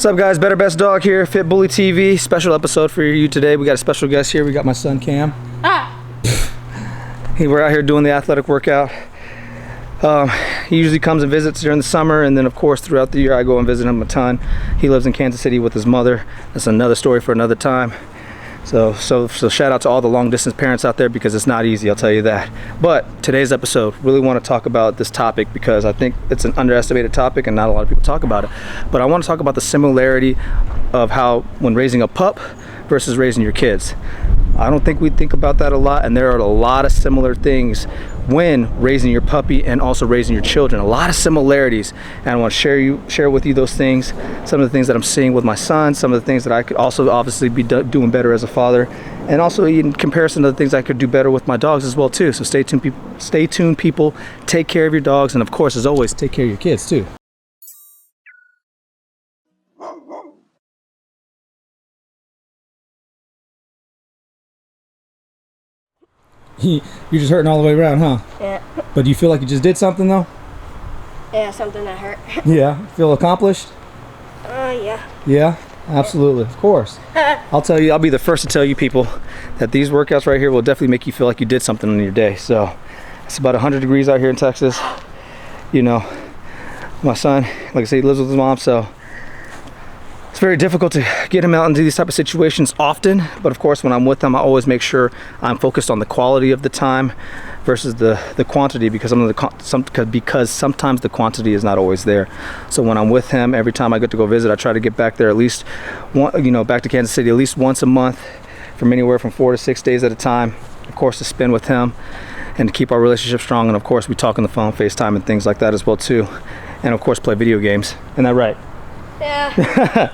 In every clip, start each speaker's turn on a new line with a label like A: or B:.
A: What's up, guys? Better Best Dog here, Fit Bully TV. Special episode for you today. We got a special guest here. We got my son Cam. We're out here doing the athletic workout. He usually comes and visits during the summer, and then of course throughout the year I go and visit him a ton. He lives in Kansas City with his mother. That's another story for another time. So shout out to all the long distance parents out there, because it's not easy, I'll tell you that. But today's episode, really want to talk about this topic because I think it's an underestimated topic and not a lot of people talk about it. But I want to talk about the similarity of how when raising a pup versus raising your kids. I don't think we think about that a lot, and there are a lot of similar things when raising your puppy and also raising your children. A lot of similarities, and I want to share with you those things, some of the things that I'm seeing with my son, some of the things that I could also obviously be doing better as a father, and also in comparison to the things I could do better with my dogs as well too. So stay tuned people, take care of your dogs, and of course, as always, take care of your kids too. You're just hurting all the way around, huh?
B: Yeah.
A: But do you feel like you just did something though?
B: Yeah, something that hurt.
A: Yeah. Feel accomplished?
B: Yeah.
A: Yeah, absolutely. Of course. I'll be the first to tell you people that these workouts right here will definitely make you feel like you did something in your day. So it's about 100 degrees out here in Texas. You know, my son, like I say, he lives with his mom, so it's very difficult to get him out into these type of situations often, but of course when I'm with him I always make sure I'm focused on the quality of the time versus the quantity, because sometimes the quantity is not always there. So when I'm with him, every time I get to go visit, I try to get back there at least back to Kansas City at least once a month, from anywhere from 4 to 6 days at a time, of course, to spend with him and to keep our relationship strong. And of course we talk on the phone, FaceTime, and things like that as well too, and of course play video games. Isn't that right?
B: Yeah.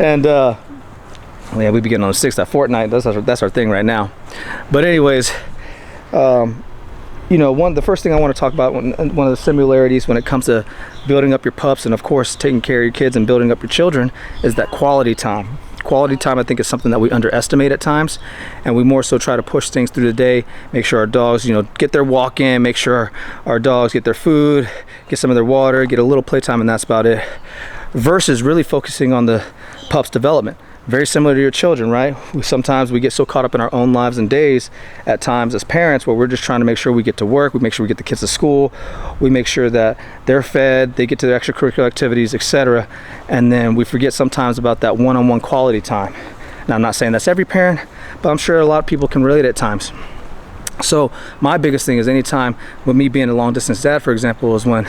A: And yeah, we be getting on the 6th at Fortnite. That's our thing right now. But anyways, the first thing I want to talk about, one of the similarities when it comes to building up your pups and of course taking care of your kids and building up your children, is that quality time. Quality time, I think, is something that we underestimate at times, and we more so try to push things through the day, make sure our dogs get their walk in, make sure our dogs get their food, get some of their water, get a little playtime, and that's about it, versus really focusing on the pup's development. Very similar to your children, right? Sometimes we get so caught up in our own lives and days at times as parents, where we're just trying to make sure we get to work, we make sure we get the kids to school, we make sure that they're fed, they get to their extracurricular activities, etc. And then we forget sometimes about that one-on-one quality time. Now, I'm not saying that's every parent, but I'm sure a lot of people can relate at times. So my biggest thing is, anytime with me being a long distance dad, for example, is when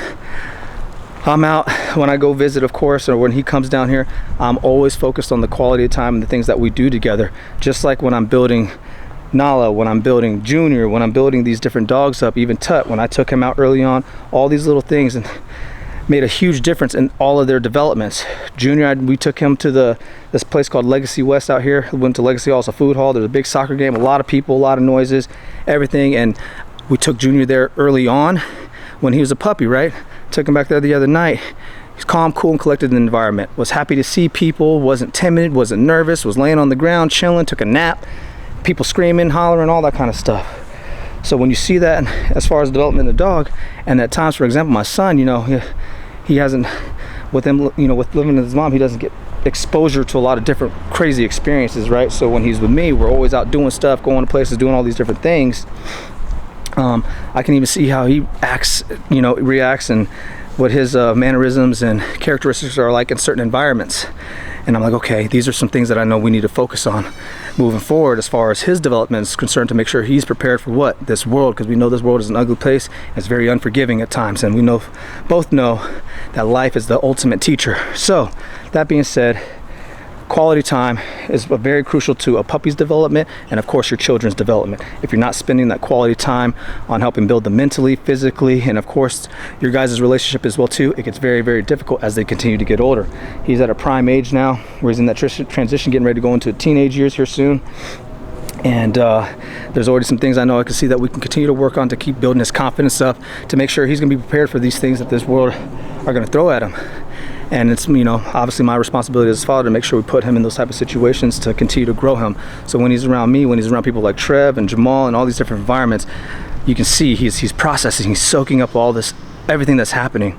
A: I'm out, when I go visit, of course, or when he comes down here, I'm always focused on the quality of time and the things that we do together. Just like when I'm building Nala, when I'm building Junior, when I'm building these different dogs up, even Tut, when I took him out early on, all these little things and made a huge difference in all of their developments. Junior, we took him to this place called Legacy West out here. We went to Legacy Hall, it's a food hall. There's a big soccer game, a lot of people, a lot of noises, everything. And we took Junior there early on when he was a puppy, right? Took him back there the other night. He's calm, cool, and collected in the environment. Was happy to see people, wasn't timid, wasn't nervous, was laying on the ground, chilling, took a nap. People screaming, hollering, all that kind of stuff. So when you see that as far as development of the dog, and at times, for example, my son, he hasn't, with him, with living with his mom, he doesn't get exposure to a lot of different crazy experiences, right? So when he's with me, we're always out doing stuff, going to places, doing all these different things. I can even see how he acts, reacts, and what his mannerisms and characteristics are like in certain environments. And I'm like, okay, these are some things that I know we need to focus on moving forward as far as his development is concerned, to make sure he's prepared for this world, because we know this world is an ugly place. It's very unforgiving at times, and we both know that life is the ultimate teacher. So that being said, quality time is very crucial to a puppy's development, and of course your children's development. If you're not spending that quality time on helping build them mentally, physically, and of course your guys' relationship as well too, it gets very, very difficult as they continue to get older. He's at a prime age now where he's in that transition, getting ready to go into teenage years here soon. And there's already some things I know I can see that we can continue to work on to keep building his confidence up, to make sure he's going to be prepared for these things that this world are going to throw at him. And it's, obviously my responsibility as a father to make sure we put him in those type of situations to continue to grow him. So when he's around me, when he's around people like Trev and Jamal and all these different environments, you can see he's processing, he's soaking up all this, everything that's happening.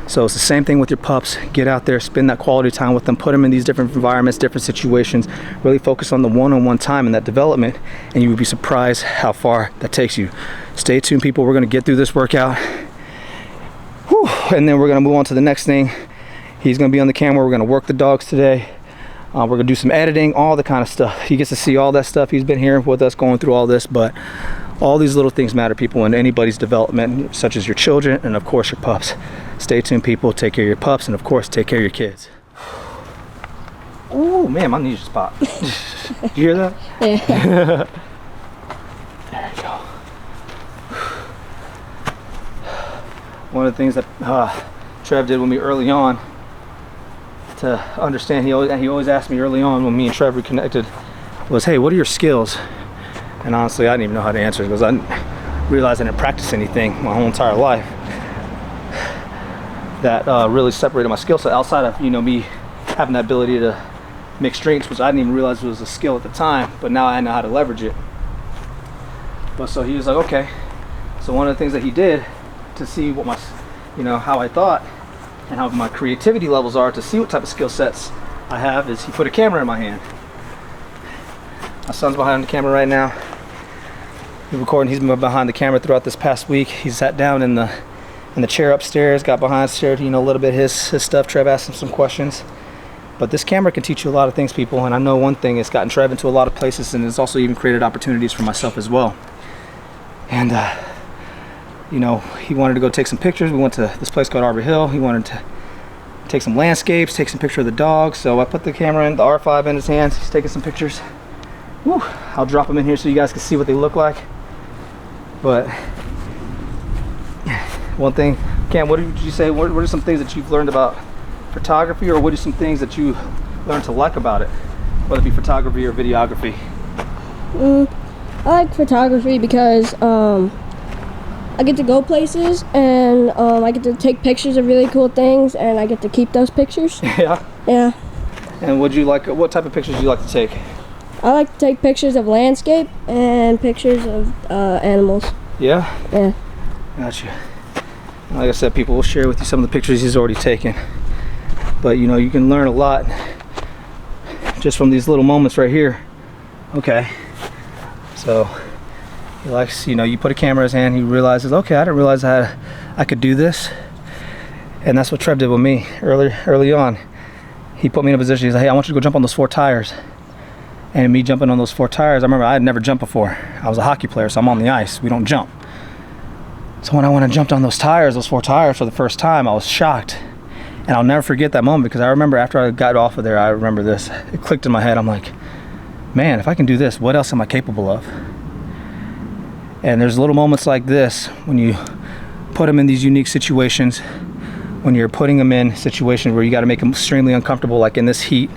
A: So it's the same thing with your pups. Get out there, spend that quality time with them, put them in these different environments, different situations, really focus on the one-on-one time and that development, and you would be surprised how far that takes you. Stay tuned, people. We're gonna get through this workout. Whew. And then we're gonna move on to the next thing. He's gonna be on the camera. We're gonna work the dogs today. We're gonna do some editing, all the kind of stuff. He gets to see all that stuff. He's been here with us going through all this, but all these little things matter, people, in anybody's development, such as your children and of course your pups. Stay tuned, people. Take care of your pups and of course take care of your kids. Oh man, my knees just popped. Did you hear that?
B: Yeah.
A: There you go. One of the things that Trev did with me early on to understand, he always asked me early on when me and Trev reconnected was, hey, what are your skills? And honestly, I didn't even know how to answer it because I didn't realize I didn't practice anything my whole entire life that really separated my skill set outside of, you know, me having the ability to mix drinks, which I didn't even realize was a skill at the time, but now I know how to leverage it. But so he was like, okay. So one of the things that he did to see what my, you know, how I thought and how my creativity levels are, to see what type of skill sets I have, is he put a camera in my hand. My son's behind the camera right now. He's recording. He's been behind the camera throughout this past week. He sat down in the chair upstairs, got behind, shared, you know, a little bit his stuff. Trev asked him some questions. But this camera can teach you a lot of things, people. And I know one thing, it's gotten Trev into a lot of places, and it's also even created opportunities for myself as well. And you know, he wanted to go take some pictures. We went to this place called Arbor Hill. He wanted to take some landscapes, take some picture of the dog. So I put the camera in, the R5 in his hands. He's taking some pictures. Whew. I'll drop them in here so you guys can see what they look like. But one thing, Cam, what did you say? What are some things that you've learned about photography, or what are some things that you learned to like about it, whether it be photography or videography?
B: I like photography because I get to go places, and I get to take pictures of really cool things, and I get to keep those pictures.
A: Yeah.
B: Yeah.
A: And what type of pictures do you like to take?
B: I like to take pictures of landscape and pictures of animals.
A: Yeah?
B: Yeah.
A: Gotcha. Like I said, people will share with you some of the pictures he's already taken. But you know, you can learn a lot just from these little moments right here. Okay. So he likes, you know, you put a camera in his hand, he realizes, okay, I didn't realize I could do this. And that's what Trev did with me early on. He put me in a position, he's like, hey, I want you to go jump on those 4 tires. And me jumping on those 4 tires, I remember I had never jumped before. I was a hockey player, so I'm on the ice, we don't jump. So when I jumped on those 4 tires for the first time, I was shocked. And I'll never forget that moment, because I remember after I got off of there, I remember this. It clicked in my head. I'm like, man, if I can do this, what else am I capable of? And there's little moments like this when you put them in these unique situations, when you're putting them in situations where you got to make them extremely uncomfortable, like in this heat,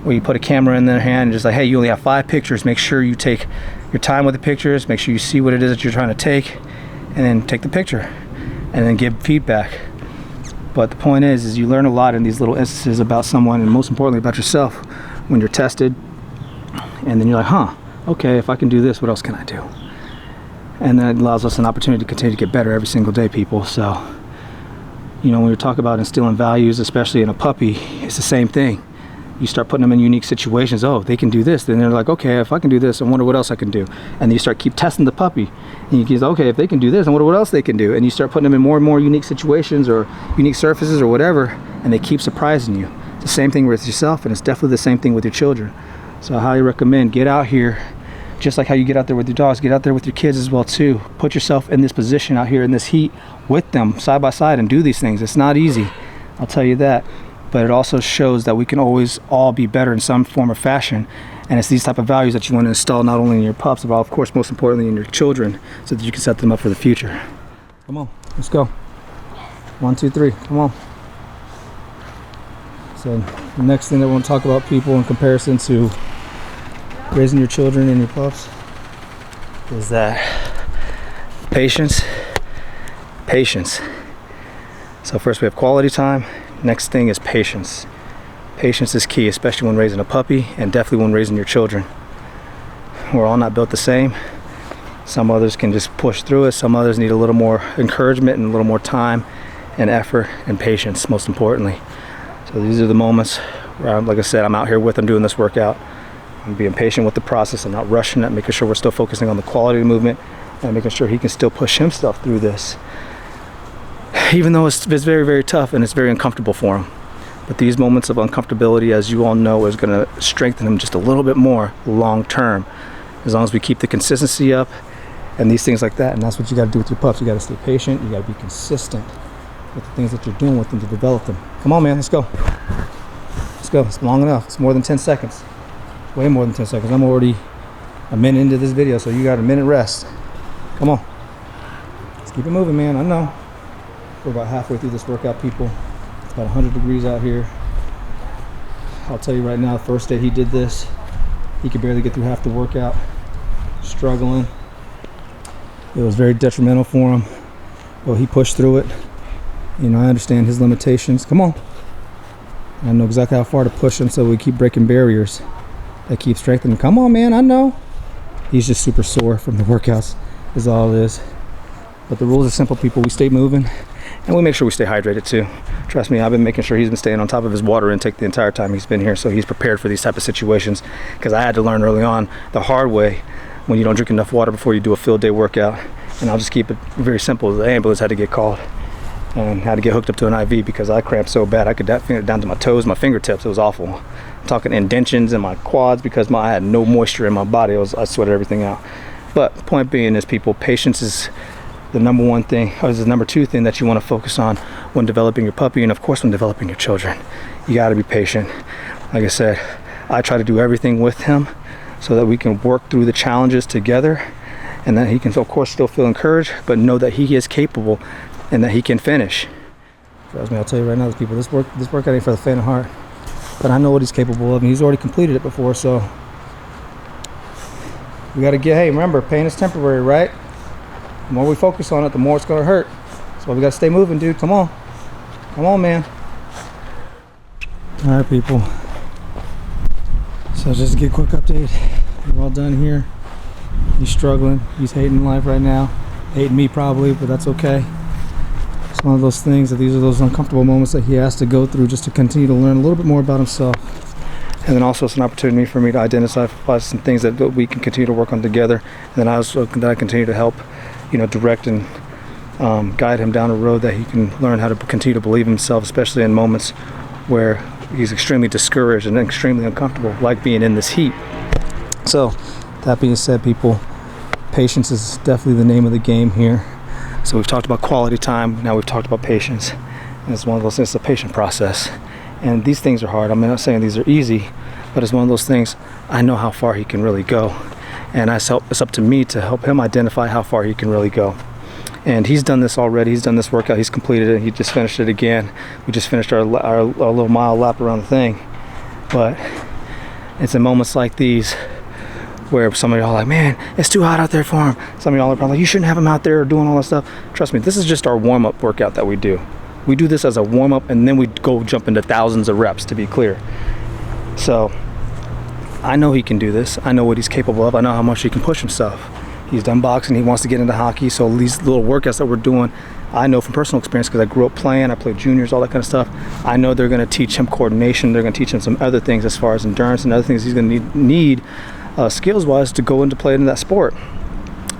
A: where you put a camera in their hand and just like, hey, you only have 5 pictures. Make sure you take your time with the pictures. Make sure you see what it is that you're trying to take, and then take the picture and then give feedback. But the point is you learn a lot in these little instances about someone, and most importantly about yourself, when you're tested. And then you're like, huh, okay, if I can do this, what else can I do? And that allows us an opportunity to continue to get better every single day, people. So, you know, when we talk about instilling values, especially in a puppy, it's the same thing. You start putting them in unique situations. Oh, they can do this. Then they're like, okay, if I can do this, I wonder what else I can do. And then you start keep testing the puppy. And you go, okay, if they can do this, I wonder what else they can do. And you start putting them in more and more unique situations or unique surfaces or whatever, and they keep surprising you. It's the same thing with yourself, and it's definitely the same thing with your children. So I highly recommend, get out here, just like how you get out there with your dogs, get out there with your kids as well too. Put yourself in this position out here in this heat with them side by side and do these things. It's not easy, I'll tell you that. But it also shows that we can always all be better in some form or fashion. And it's these type of values that you want to install not only in your pups, but of course, most importantly, in your children, so that you can set them up for the future. Come on, let's go. 1, 2, 3, come on. So the next thing that we want to talk about, people, in comparison to raising your children and your pups, is that patience. So first we have quality time. Next thing is patience. Patience is key, especially when raising a puppy, and definitely when raising your children. We're all not built the same. Some others can just push through it. Some others need a little more encouragement and a little more time and effort and patience, most importantly. So these are the moments where, like I said, I'm out here with him doing this workout. I'm being patient with the process. I'm not rushing it, making sure we're still focusing on the quality of the movement and making sure he can still push himself through this. Even though it's very, very tough and it's very uncomfortable for him. But these moments of uncomfortability, as you all know, is going to strengthen him just a little bit more long term. As long as we keep the consistency up and these things like that. And that's what you got to do with your pups. You got to stay patient. You got to be consistent with the things that you're doing with them to develop them. Come on, man, let's go. Let's go. It's long enough. It's more than 10 seconds. Way more than 10 seconds. I'm already a minute into this video, so you got a minute rest. Come on. Let's keep it moving, man. I know. We're about halfway through this workout, people. It's about 100 degrees out here. I'll tell you right now, the first day he did this, he could barely get through half the workout. Struggling. It was very detrimental for him. Well, he pushed through it. You know, I understand his limitations. Come on. I know exactly how far to push him, so we keep breaking barriers that keep strengthening. Come on, man, I know. He's just super sore from the workouts, is all it is. But the rules are simple, people. We stay moving, and we make sure we stay hydrated too. Trust me, I've been making sure he's been staying on top of his water intake the entire time he's been here, so he's prepared for these type of situations, because I had to learn early on the hard way when you don't drink enough water before you do a field day workout. And I'll just keep it very simple. The ambulance had to get called and had to get hooked up to an IV because I cramped so bad. I could feel it down to my toes, my fingertips. It was awful. I'm talking indentions in my quads because I had no moisture in my body. I sweated everything out. But point being is, people, patience is the number one thing, or is the number two thing that you want to focus on when developing your puppy, and of course when developing your children. You got to be patient. Like I said, I try to do everything with him so that we can work through the challenges together, and that he can, of course, still feel encouraged, but know that he is capable and that he can finish. Trust me, I'll tell you right now, people, this workout ain't for the faint of heart. But I know what he's capable of, and he's already completed it before, so we gotta hey, remember, pain is temporary, right? The more we focus on it, the more it's gonna hurt. So we gotta stay moving, dude. Come on. Come on, man. All right, people. So just to get a quick update, we're all done here. He's struggling. He's hating life right now. Hating me probably, but that's okay. It's one of those things that these are those uncomfortable moments that he has to go through just to continue to learn a little bit more about himself. And then also it's an opportunity for me to identify some things that we can continue to work on together. And then I continue to help, you know, direct and guide him down a road that he can learn how to continue to believe in himself, especially in moments where he's extremely discouraged and extremely uncomfortable, like being in this heat. So that being said, people, patience is definitely the name of the game here. So we've talked about quality time, now we've talked about patience. And it's one of those things, it's a patient process. And these things are hard. I'm not saying these are easy, but it's one of those things, I know how far he can really go. And it's up to me to help him identify how far he can really go. And he's done this already. He's done this workout. He's completed it. He just finished it again. We just finished our little mile lap around the thing. But it's in moments like these where some of y'all are like, man, it's too hot out there for him. Some of y'all are probably like, you shouldn't have him out there doing all that stuff. Trust me, this is just our warm-up workout that we do. We do this as a warm-up, and then we go jump into thousands of reps, to be clear. So I know he can do this. I know what he's capable of. I know how much he can push himself. He's done boxing. He wants to get into hockey. So these little workouts that we're doing, I know from personal experience because I grew up playing. I played juniors, all that kind of stuff. I know they're going to teach him coordination. They're going to teach him some other things as far as endurance and other things he's going to need skills-wise to go into play in that sport.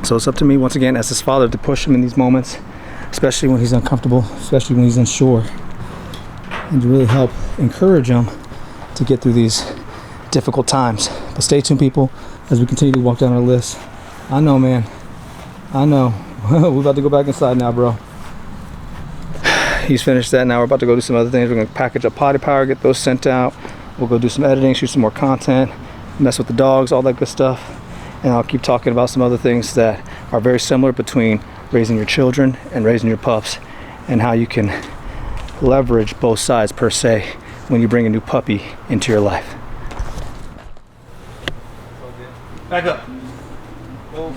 A: So it's up to me, once again, as his father, to push him in these moments, especially when he's uncomfortable, especially when he's unsure, and to really help encourage him to get through these difficult times. But stay tuned, people, as we continue to walk down our list. I know, man. I know. We're about to go back inside now, bro. He's finished that. Now we're about to go do some other things. We're going to package up potty power, get those sent out. We'll go do some editing, shoot some more content, mess with the dogs, all that good stuff. And I'll keep talking about some other things that are very similar between raising your children and raising your pups, and how you can leverage both sides, per se, when you bring a new puppy into your life. Back up. Go.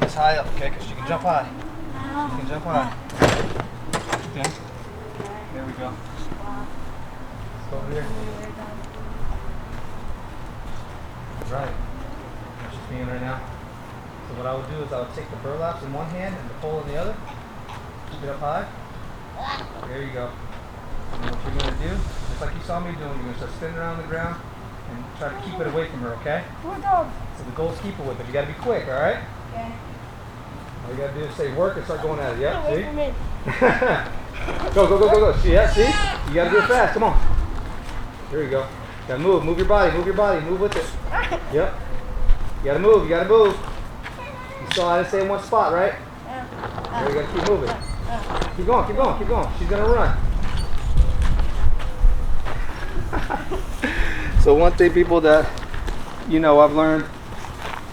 A: It's high up, okay? Because you can jump high. You can jump high. Okay. There we go. Over here. That's right. She's peeing right now. So what I would do is I would take the burlaps in one hand and the pole in the other. Keep it up high. There you go. And what you're going to do, just like you saw me doing, you're going to start spinning around the ground and try to keep it away from her, okay? So the goal is keep it away, but you got to be quick, all right?
B: Okay.
A: All you got to do is say work and start going at it. Yep,
B: Away
A: see?
B: from it.
A: Go. See, yeah, see? You got to do it fast. Come on. There you go. You got to move. Move your body. Move with it. Yep. You got to move. You saw I didn't stay in one spot, right? Now you got to keep moving. Keep going. She's going to run. So one thing, people, that I've learned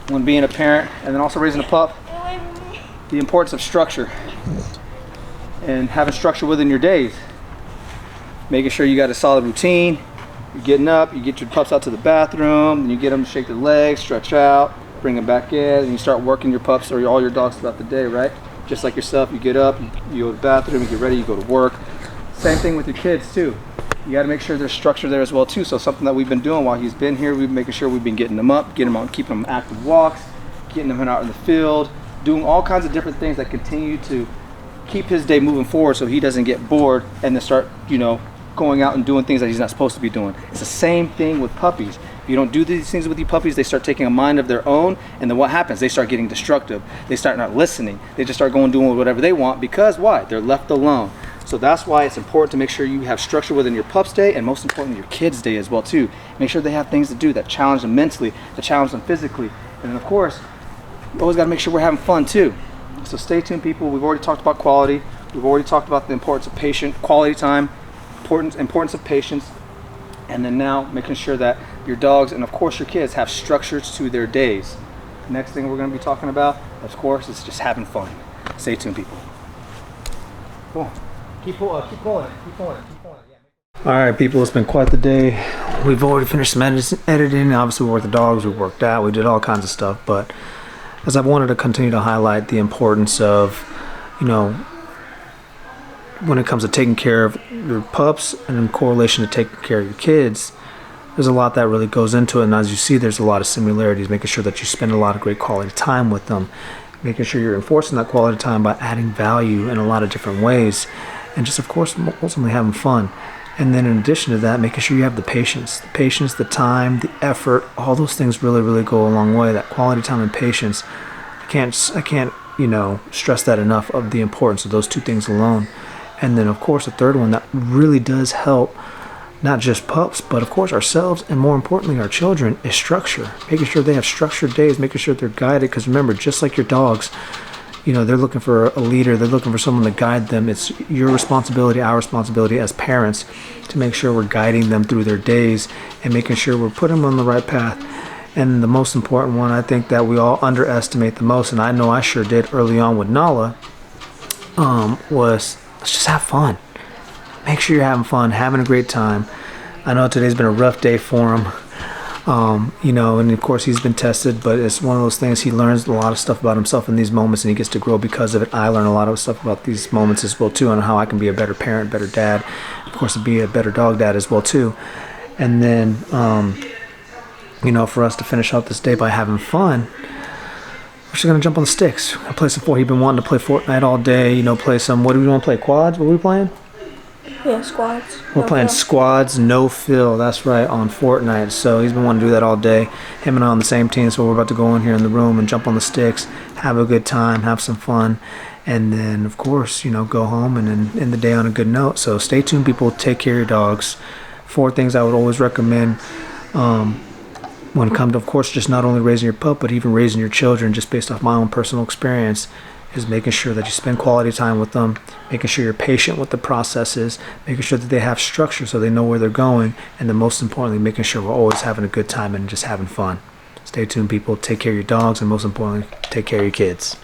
A: when being a parent and then also raising a pup, the importance of structure and having structure within your days. Making sure you got a solid routine. You're getting up, you get your pups out to the bathroom, then you get them to shake their legs, stretch out, bring them back in, and you start working your pups or all your dogs throughout the day, right? Just like yourself, you get up, you go to the bathroom, you get ready, you go to work. Same thing with your kids too. You got to make sure there's structure there as well too. So something that we've been doing while he's been here, we've been making sure we've been getting them up, getting them out, keeping them active walks, getting them out in the field, doing all kinds of different things that continue to keep his day moving forward so he doesn't get bored and then start, going out and doing things that he's not supposed to be doing. It's the same thing with puppies. If you don't do these things with your puppies, they start taking a mind of their own, and then what happens? They start getting destructive. They start not listening. They just start going doing whatever they want because why? They're left alone. So that's why it's important to make sure you have structure within your pup's day, and most importantly your kids' day as well too. Make sure they have things to do that challenge them mentally, that challenge them physically. And then of course, you always got to make sure we're having fun too. So stay tuned, people. We've already talked about quality. We've already talked about the importance of quality time, importance of patience, and then now making sure that your dogs and of course your kids have structures to their days. Next thing we're going to be talking about, of course, is just having fun. Stay tuned, people. Cool. Keep pulling it. Yeah. All right, people, it's been quite the day. We've already finished some editing. Obviously, we worked the dogs, we worked out, we did all kinds of stuff. But as I've wanted to continue to highlight the importance of, when it comes to taking care of your pups and in correlation to taking care of your kids, there's a lot that really goes into it. And as you see, there's a lot of similarities, making sure that you spend a lot of great quality time with them, making sure you're enforcing that quality time by adding value in a lot of different ways, and just, of course, ultimately having fun. And then in addition to that, making sure you have the patience, the time, the effort, all those things really, really go a long way. That quality time and patience, I can't, stress that enough, of the importance of those two things alone. And then, of course, the third one that really does help not just pups, but of course ourselves, and more importantly our children, is structure. Making sure they have structured days, making sure they're guided, because remember, just like your dogs, they're looking for a leader, they're looking for someone to guide them. It's your responsibility, our responsibility as parents, to make sure we're guiding them through their days and making sure we're putting them on the right path. And the most important one, I think, that we all underestimate the most, and I know I sure did early on with Nala, was let's just have fun. Make sure you're having fun, having a great time. I know today's been a rough day for him, and of course he's been tested, but it's one of those things, he learns a lot of stuff about himself in these moments and he gets to grow because of it. I learn a lot of stuff about these moments as well too, on how I can be a better parent, better dad, of course to be a better dog dad as well too. And then, for us to finish out this day by having fun, we're just going to jump on the sticks. I play some Fortnite. He's been wanting to play Fortnite all day, play some, what do we want to play, quads? What are we playing?
B: Yeah, squads.
A: We're playing squads, no fill, that's right, on Fortnite. So he's been wanting to do that all day. Him and I on the same team, so we're about to go in here in the room and jump on the sticks, have a good time, have some fun, and then, of course, go home and then end the day on a good note. So stay tuned, people. Take care of your dogs. 4 things I would always recommend when it comes to, of course, just not only raising your pup, but even raising your children, just based off my own personal experience, is making sure that you spend quality time with them, making sure you're patient with the processes, making sure that they have structure so they know where they're going, and then most importantly, making sure we're always having a good time and just having fun. Stay tuned, people. Take care of your dogs, and most importantly, take care of your kids.